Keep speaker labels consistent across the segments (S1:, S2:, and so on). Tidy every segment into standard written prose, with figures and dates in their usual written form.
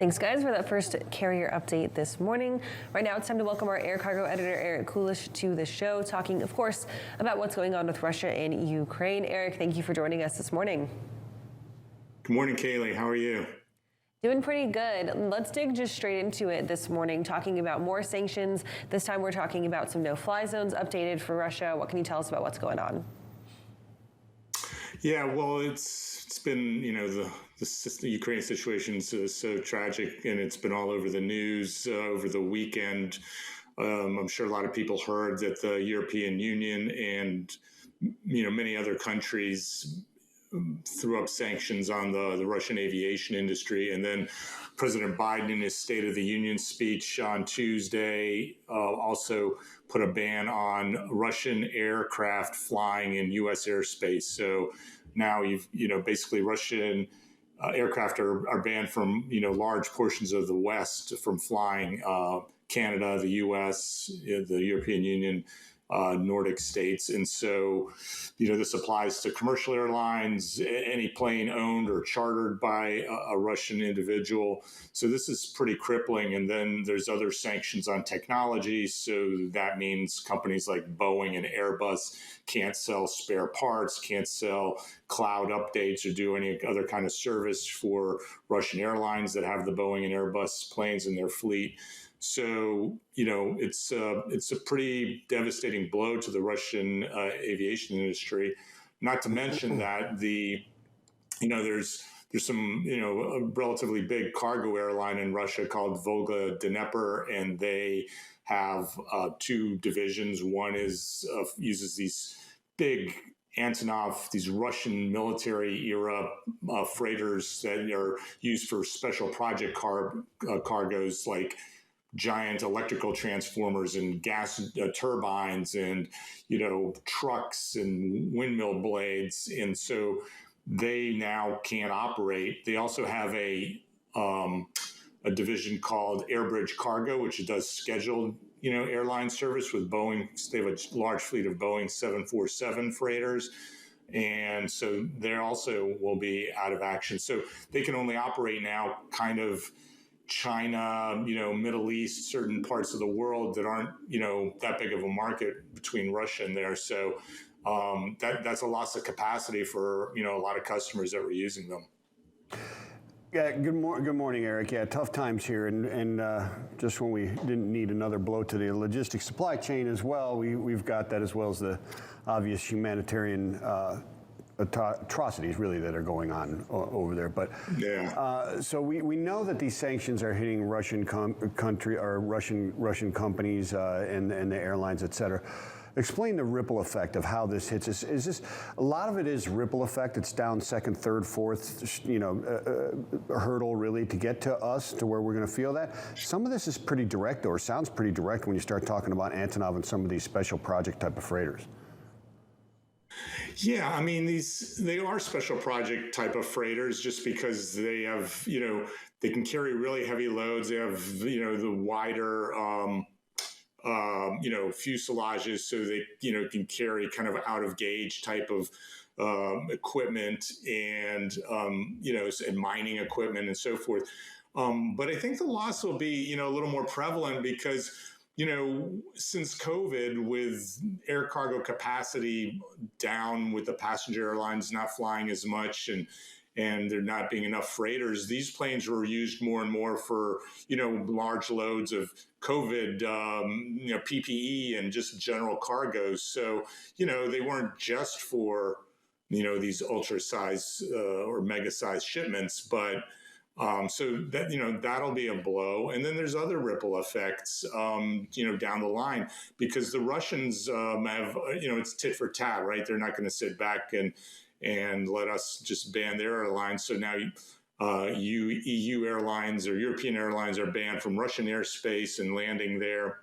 S1: Thanks, guys, for that first carrier update this morning. Right now, it's time to welcome our air cargo editor, Eric Kulisch, to the show, talking, of course, about what's going on with Russia and Ukraine. Eric, thank you for joining us this morning.
S2: Good morning, Kaylee. How are you?
S1: Doing pretty good. Let's dig just straight into it this morning, talking about more sanctions. This time, we're talking about some no-fly zones updated for Russia. What can you tell us about what's going on?
S2: Yeah, well, it's been, the Ukraine situation is so tragic, and it's been all over the news over the weekend. I'm sure a lot of people heard that the European Union and, many other countries threw up sanctions on the Russian aviation industry. And then President Biden, in his State of the Union speech on Tuesday, also put a ban on Russian aircraft flying in U.S. airspace. So now basically Russian aircraft are banned from, large portions of the West from flying. Canada, the U.S., the European Union, Nordic states. And so, this applies to commercial airlines, any plane owned or chartered by a Russian individual. So this is pretty crippling. And then there's other sanctions on technology. So that means companies like Boeing and Airbus can't sell spare parts, can't sell cloud updates, or do any other kind of service for Russian airlines that have the Boeing and Airbus planes in their fleet. So, it's a pretty devastating blow to the Russian aviation industry. Not to mention that there's some, a relatively big cargo airline in Russia called Volga Dnepr, and they have two divisions. One uses these big Antonov, these Russian military era freighters that are used for special project cargoes like giant electrical transformers and gas turbines and, trucks and windmill blades. And so they now can't operate. They also have a division called Airbridge Cargo, which does scheduled, airline service with Boeing. They have a large fleet of Boeing 747 freighters. And so they also will be out of action. So they can only operate now kind of China, Middle East, certain parts of the world that aren't, that big of a market between Russia and there. So that's a loss of capacity for, a lot of customers that were using them.
S3: Yeah, good morning, Eric. Yeah, tough times here, and just when we didn't need another blow to the logistics supply chain as well, we've got that, as well as the obvious humanitarian atrocities really that are going on over there. But yeah. So we know that these sanctions are hitting Russian Russian companies and the airlines, et cetera. Explain the ripple effect of how this hits us. Is this a lot of it is ripple effect? It's down second, third, fourth, hurdle really to get to us to where we're going to feel that. Some of this is pretty direct, or sounds pretty direct when you start talking about Antonov and some of these special project type of freighters.
S2: Yeah, I mean, they are special project type of freighters just because they have, they can carry really heavy loads. They have, the wider, fuselages, so they, can carry kind of out of gauge type of equipment and, and mining equipment and so forth. But I think the loss will be, a little more prevalent because, since COVID, with air cargo capacity down, with the passenger airlines not flying as much and there not being enough freighters, these planes were used more and more for, large loads of COVID, PPE and just general cargoes. So, they weren't just for, these ultra size or mega size shipments, but so that, that'll be a blow. And then there's other ripple effects, down the line, because the Russians have, it's tit for tat, right? They're not going to sit back and let us just ban their airlines. So now EU airlines or European airlines are banned from Russian airspace and landing there.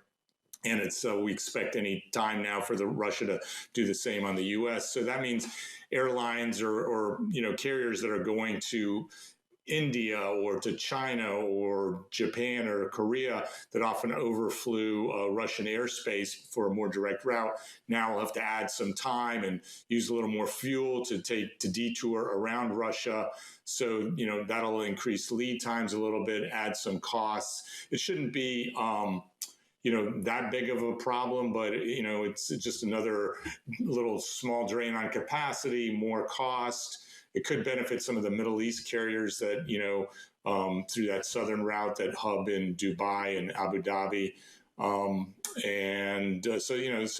S2: And we expect any time now for Russia to do the same on the U.S. So that means airlines or carriers that are going to India or to China or Japan or Korea that often overflew Russian airspace for a more direct route. Now we'll have to add some time and use a little more fuel to detour around Russia. So, that'll increase lead times a little bit, add some costs. It shouldn't be, that big of a problem, but it's just another little small drain on capacity, more cost. It could benefit some of the Middle East carriers that, through that southern route that hub in Dubai and Abu Dhabi. So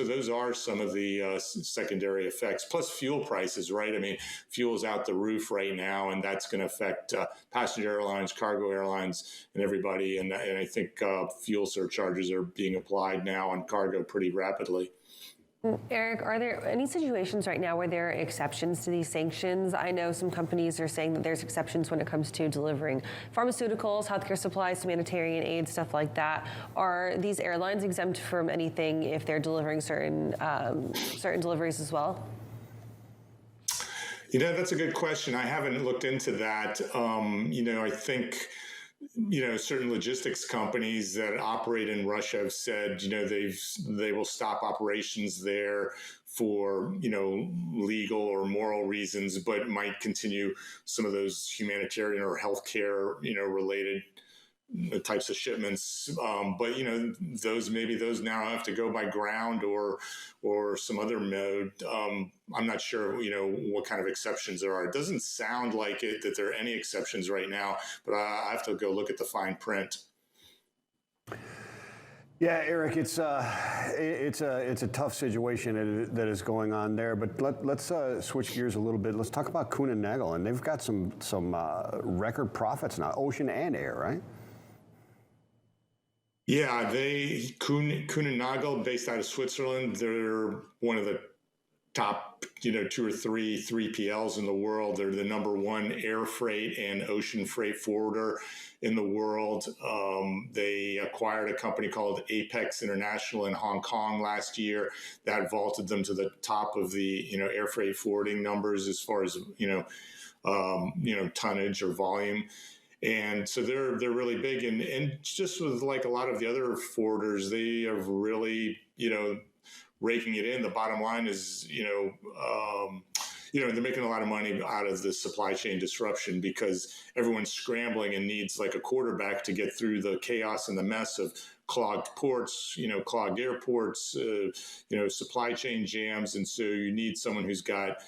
S2: those are some of the secondary effects, plus fuel prices, right? I mean, fuel's out the roof right now, and that's going to affect passenger airlines, cargo airlines, and everybody. And I think fuel surcharges are being applied now on cargo pretty rapidly.
S1: Eric, are there any situations right now where there are exceptions to these sanctions? I know some companies are saying that there's exceptions when it comes to delivering pharmaceuticals, healthcare supplies, humanitarian aid, stuff like that. Are these airlines exempt from anything if they're delivering certain deliveries as well?
S2: That's a good question. I haven't looked into that. I think certain logistics companies that operate in Russia have said, they will stop operations there for, legal or moral reasons, but might continue some of those humanitarian or healthcare, related types of shipments. But those now have to go by ground or some other mode. I'm not sure, what kind of exceptions there are. It doesn't sound like it that there are any exceptions right now, but I have to go look at the fine print.
S3: Yeah, Eric, it's a tough situation that is going on there. But let's switch gears a little bit. Let's talk about Kuehne + Nagel, and they've got some record profits now, ocean and air, right?
S2: Yeah, Kuehne + Nagel, based out of Switzerland, they're one of the top, 2 or 3 3PLs in the world. They're the number one air freight and ocean freight forwarder in the world. They acquired a company called Apex International in Hong Kong last year. That vaulted them to the top of the, air freight forwarding numbers as far as, tonnage or volume. And so they're really big, and just with like a lot of the other forwarders, they are really, raking it in. The bottom line is, they're making a lot of money out of the supply chain disruption because everyone's scrambling and needs like a quarterback to get through the chaos and the mess of clogged ports, clogged airports, supply chain jams. And so you need someone who's got,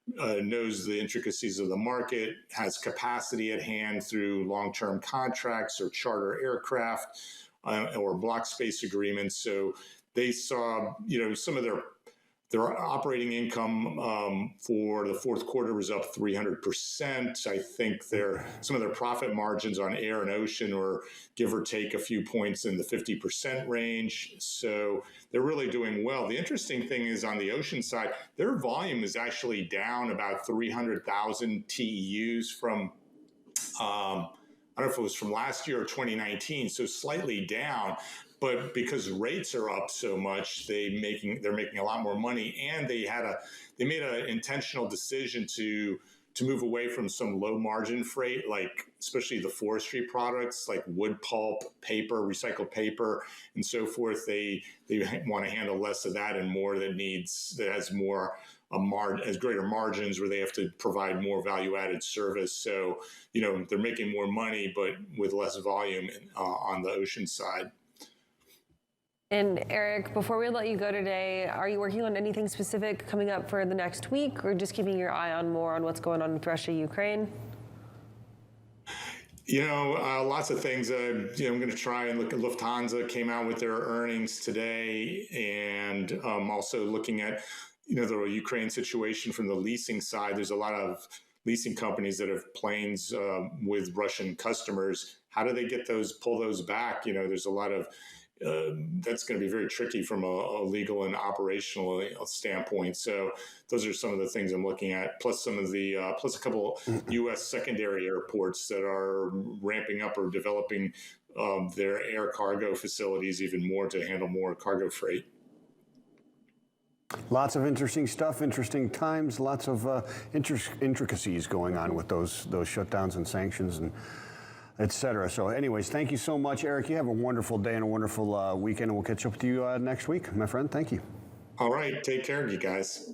S2: knows the intricacies of the market, has capacity at hand through long-term contracts or charter aircraft or block space agreements. So they saw, some of their operating income for the fourth quarter was up 300%. I think some of their profit margins on air and ocean were give or take a few points in the 50% range. So they're really doing well. The interesting thing is on the ocean side, their volume is actually down about 300,000 TEUs from, I don't know if it was from last year or 2019, so slightly down. But because rates are up so much, they're making a lot more money, and they made an intentional decision to move away from some low margin freight, like especially the forestry products like wood pulp, paper, recycled paper, and so forth. They want to handle less of that and more that has more has greater margins where they have to provide more value added service. So they're making more money, but with less volume on the ocean side.
S1: And Eric, before we let you go today, are you working on anything specific coming up for the next week, or just keeping your eye on more on what's going on with Russia, Ukraine?
S2: Lots of things. I'm going to try and look at Lufthansa came out with their earnings today, and also looking at, the Ukraine situation from the leasing side. There's a lot of leasing companies that have planes with Russian customers. How do they pull those back? There's a lot of that's going to be very tricky from a legal and operational standpoint. So those are some of the things I'm looking at, plus a couple U.S. secondary airports that are ramping up or developing their air cargo facilities even more to handle more cargo freight.
S3: Lots of interesting stuff, interesting times, lots of intricacies going on with those shutdowns and sanctions and et cetera. So anyways, thank you so much, Eric. You have a wonderful day and a wonderful weekend, and we'll catch up with you next week, my friend. Thank you.
S2: All right. Take care of you guys.